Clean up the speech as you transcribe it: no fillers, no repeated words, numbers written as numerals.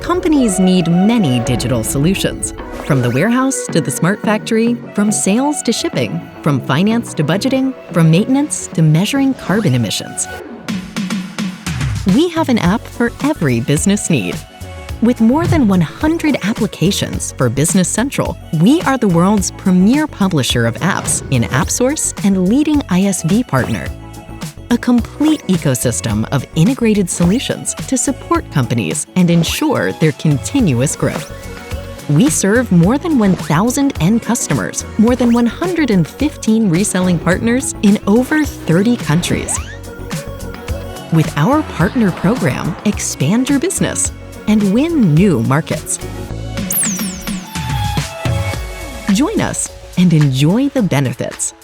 Companies need many digital solutions. From the warehouse to the smart factory, from sales to shipping, from finance to budgeting, from maintenance to measuring carbon emissions. We have an app for every business need. With more than 100 applications for Business Central, we are the world's premier publisher of apps in Appsource and leading ISV partner. A complete ecosystem of integrated solutions to support companies and ensure their continuous growth. We serve more than 1,000 end customers, more than 115 reselling partners in over 30 countries. With our partner program, expand your business and win new markets. Join us and enjoy the benefits.